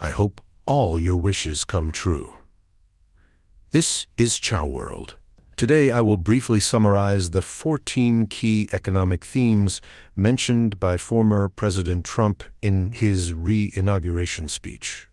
I hope all your wishes come true. This is Chow World. Today I will briefly summarize the 14 key economic themes mentioned by former President Trump in his re-inauguration speech.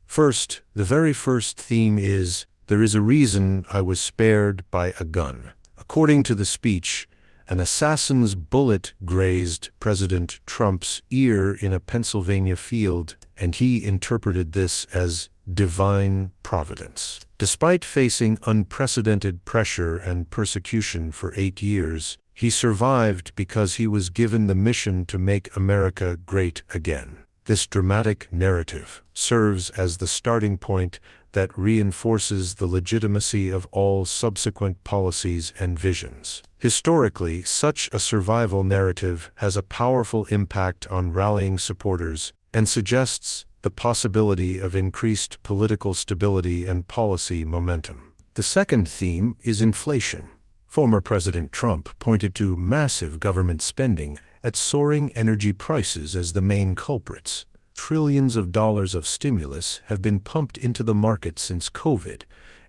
First, the very first theme is, "There is a reason I was spared by a gun." According to the speech, an assassin's bullet grazed President Trump's ear in a Pennsylvania field, and he interpreted this as divine providence. Despite facing unprecedented pressure and persecution for 8 years, he survived because he was given the mission to make America great again. This dramatic narrative serves as the starting point that reinforces the legitimacy of all subsequent policies and visions. Historically, such a survival narrative has a powerful impact on rallying supporters and suggests the possibility of increased political stability and policy momentum. The second theme is inflation. Former President Trump pointed to massive government spending at soaring energy prices as the main culprits. Trillions of dollars of stimulus have been pumped into the market since COVID,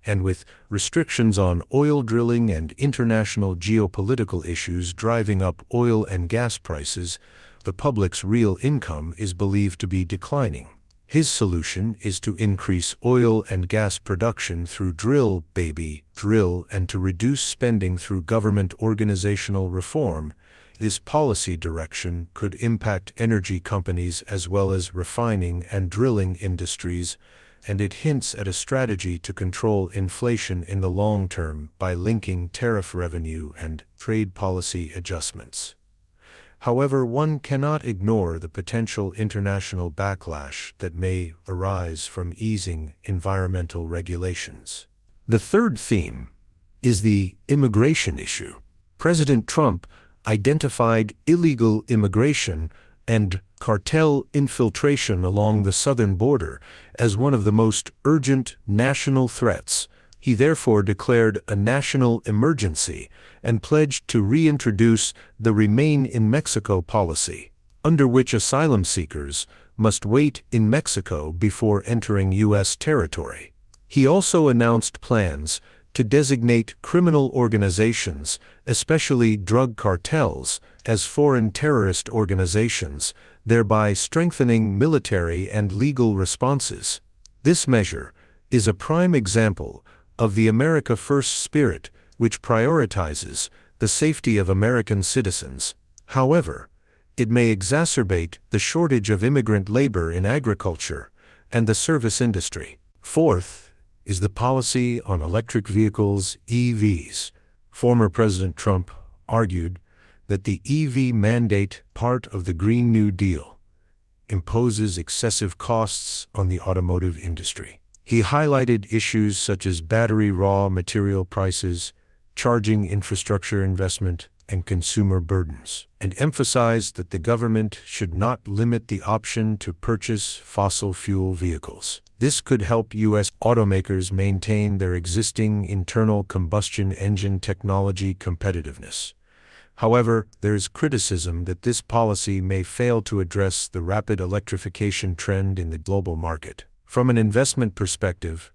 and with restrictions on oil drilling and international geopolitical issues driving up oil and gas prices, the public's real income is believed to be declining. His solution is to increase oil and gas production through drill, baby, drill, and to reduce spending through government organizational reform. This policy direction could impact energy companies as well as refining and drilling industries, and it hints at a strategy to control inflation in the long term by linking tariff revenue and trade policy adjustments. However, one cannot ignore the potential international backlash that may arise from easing environmental regulations. The third theme is the immigration issue. President Trump identified illegal immigration and cartel infiltration along the southern border as one of the most urgent national threats. He therefore declared a national emergency and pledged to reintroduce the Remain in Mexico policy, under which asylum seekers must wait in Mexico before entering U.S. territory. He also announced plans to designate criminal organizations, especially drug cartels, as foreign terrorist organizations, thereby strengthening military and legal responses. This measure is a prime example of the America First spirit, which prioritizes the safety of American citizens. However, it may exacerbate the shortage of immigrant labor in agriculture and the service industry. Fourth is the policy on electric vehicles, EVs. Former President Trump argued that the EV mandate, part of the Green New Deal, imposes excessive costs on the automotive industry. He highlighted issues such as battery raw material prices, charging infrastructure investment, and consumer burdens, and emphasized that the government should not limit the option to purchase fossil fuel vehicles. This could help U.S. automakers maintain their existing internal combustion engine technology competitiveness. However, there is criticism that this policy may fail to address the rapid electrification trend in the global market. From an investment perspective,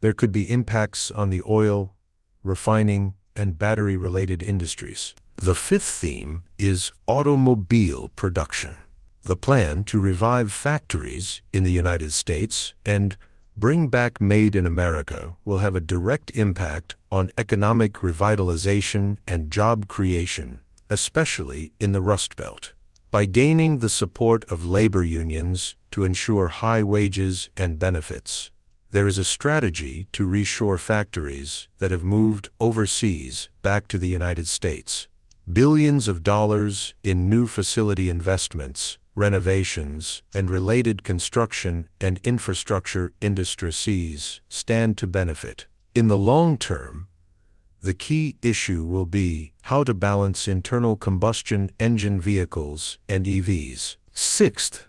there could be impacts on the oil, refining, and battery-related industries. The fifth theme is automobile production. The plan to revive factories in the United States and bring back Made in America will have a direct impact on economic revitalization and job creation, especially in the Rust Belt. By gaining the support of labor unions to ensure high wages and benefits, there is a strategy to reshore factories that have moved overseas back to the United States. Billions of dollars in new facility investments, renovations, and related construction and infrastructure industries stand to benefit. In the long term, the key issue will be how to balance internal combustion engine vehicles and EVs. Sixth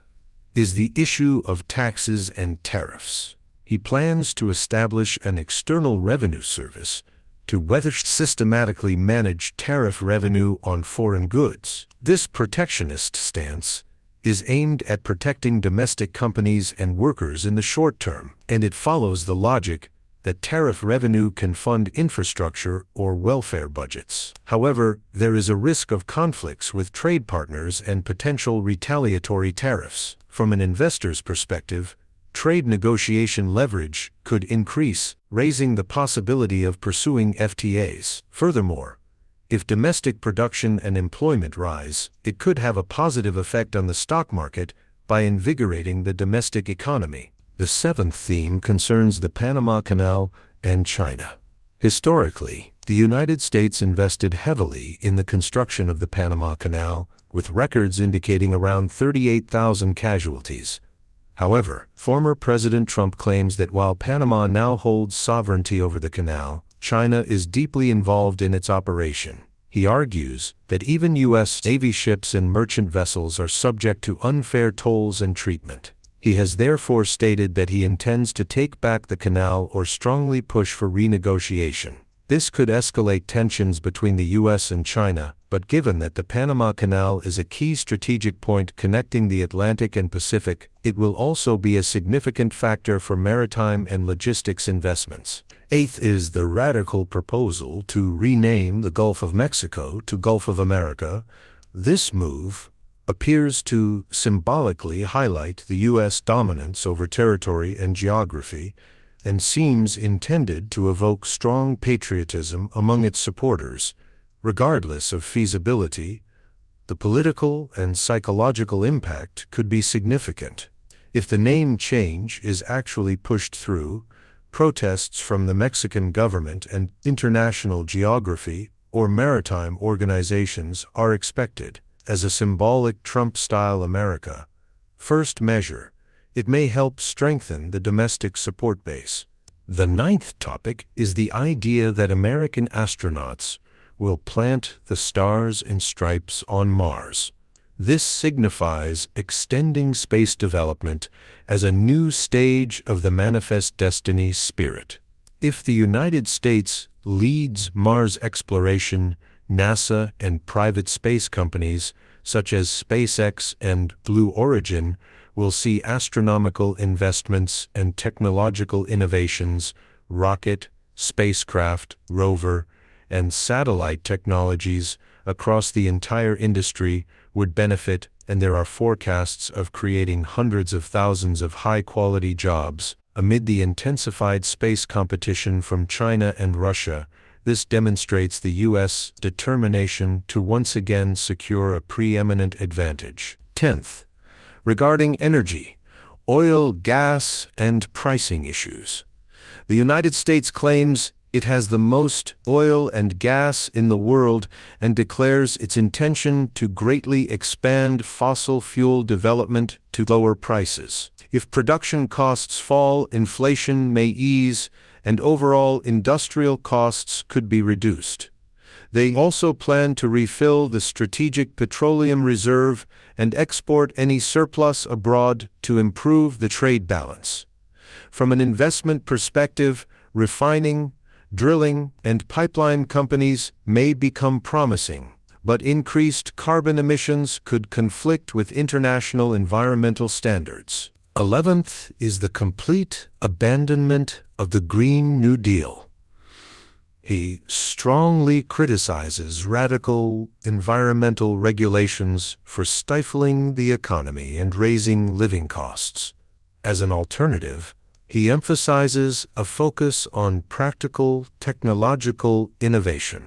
is the issue of taxes and tariffs. He plans to establish an external revenue service to systematically manage tariff revenue on foreign goods. This protectionist stance is aimed at protecting domestic companies and workers in the short term, and it follows the logic that tariff revenue can fund infrastructure or welfare budgets. However, there is a risk of conflicts with trade partners and potential retaliatory tariffs. From an investor's perspective, trade negotiation leverage could increase, raising the possibility of pursuing FTAs. Furthermore, if domestic production and employment rise, it could have a positive effect on the stock market by invigorating the domestic economy. The seventh theme concerns the Panama Canal and China. Historically, the United States invested heavily in the construction of the Panama Canal, with records indicating around 38,000 casualties. However, former President Trump claims that while Panama now holds sovereignty over the canal, China is deeply involved in its operation. He argues that even U.S. Navy ships and merchant vessels are subject to unfair tolls and treatment. He has therefore stated that he intends to take back the canal or strongly push for renegotiation. This could escalate tensions between the U.S. and China, but given that the Panama Canal is a key strategic point connecting the Atlantic and Pacific, it will also be a significant factor for maritime and logistics investments. Eighth is the radical proposal to rename the Gulf of Mexico to Gulf of America. This move appears to symbolically highlight the U.S. dominance over territory and geography, and seems intended to evoke strong patriotism among its supporters. Regardless of feasibility, the political and psychological impact could be significant. If the name change is actually pushed through, protests from the Mexican government and international geography or maritime organizations are expected. As a symbolic Trump-style America first measure, it may help strengthen the domestic support base. The ninth topic is the idea that American astronauts will plant the stars and stripes on Mars. This signifies extending space development as a new stage of the manifest destiny spirit. If the United States leads Mars exploration, NASA and private space companies such as SpaceX and Blue Origin will see astronomical investments and technological innovations. Rocket, spacecraft, rover, and satellite technologies across the entire industry would benefit, and there are forecasts of creating hundreds of thousands of high-quality jobs. Amid the intensified space competition from China and Russia, this demonstrates the U.S. determination to once again secure a preeminent advantage. 10th, regarding energy, oil, gas, and pricing issues. The United States claims it has the most oil and gas in the world and declares its intention to greatly expand fossil fuel development to lower prices. If production costs fall, inflation may ease, and overall industrial costs could be reduced. They also plan to refill the strategic petroleum reserve and export any surplus abroad to improve the trade balance. From an investment perspective, refining, drilling, and pipeline companies may become promising, but increased carbon emissions could conflict with international environmental standards. 11th is the complete abandonment of the Green New Deal. He strongly criticizes radical environmental regulations for stifling the economy and raising living costs. As an alternative, he emphasizes a focus on practical technological innovation,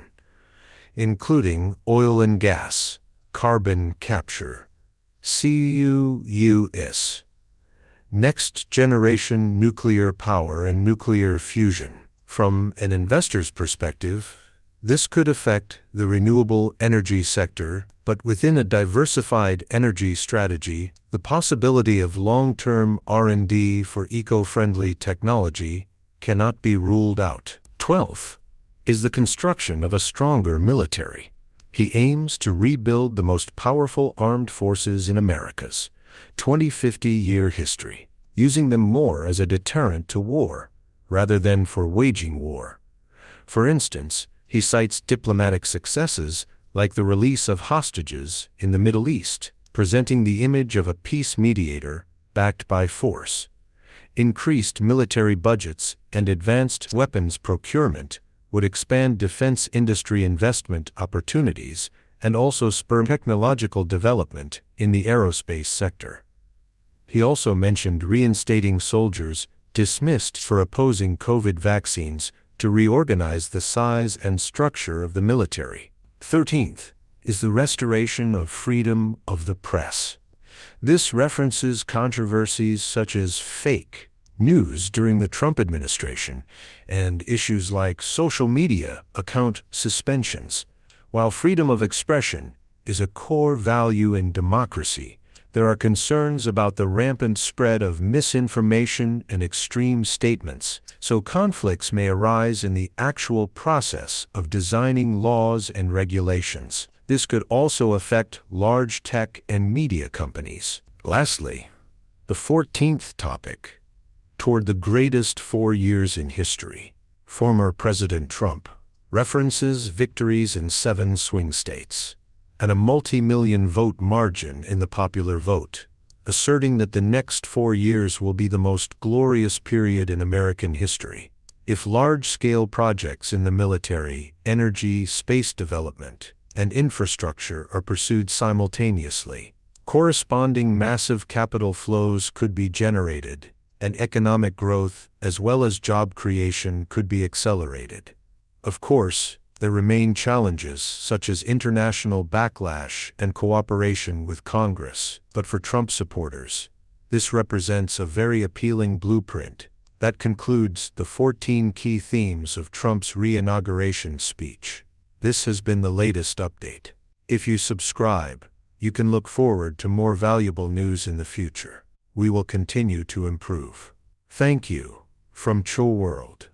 including oil and gas, carbon capture, CCUS, next-generation nuclear power and nuclear fusion. From an investor's perspective, this could affect the renewable energy sector, but within a diversified energy strategy, the possibility of long-term R&D for eco-friendly technology cannot be ruled out. 12th is the construction of a stronger military. He aims to rebuild the most powerful armed forces in America's 20-50-year history, using them more as a deterrent to war, rather than for waging war. For instance, he cites diplomatic successes like the release of hostages in the Middle East, presenting the image of a peace mediator backed by force. Increased military budgets and advanced weapons procurement would expand defense industry investment opportunities and also spur technological development in the aerospace sector. He also mentioned reinstating soldiers dismissed for opposing COVID vaccines to reorganize the size and structure of the military. 13th is the restoration of freedom of the press. This references controversies such as fake news during the Trump administration and issues like social media account suspensions. While freedom of expression is a core value in democracy, there are concerns about the rampant spread of misinformation and extreme statements, so conflicts may arise in the actual process of designing laws and regulations. This could also affect large tech and media companies. Lastly, the 14th topic, toward the greatest 4 years in history. Former President Trump references victories in 7 swing states and a multi-million vote margin in the popular vote, asserting that the next 4 years will be the most glorious period in American history. If large-scale projects in the military, energy, space development, and infrastructure are pursued simultaneously, corresponding massive capital flows could be generated, and economic growth as well as job creation could be accelerated. Of course, there remain challenges such as international backlash and cooperation with Congress, but for Trump supporters, this represents a very appealing blueprint that concludes the 14 key themes of Trump's re-inauguration speech. This has been the latest update. If you subscribe, you can look forward to more valuable news in the future. We will continue to improve. Thank you from Cho World.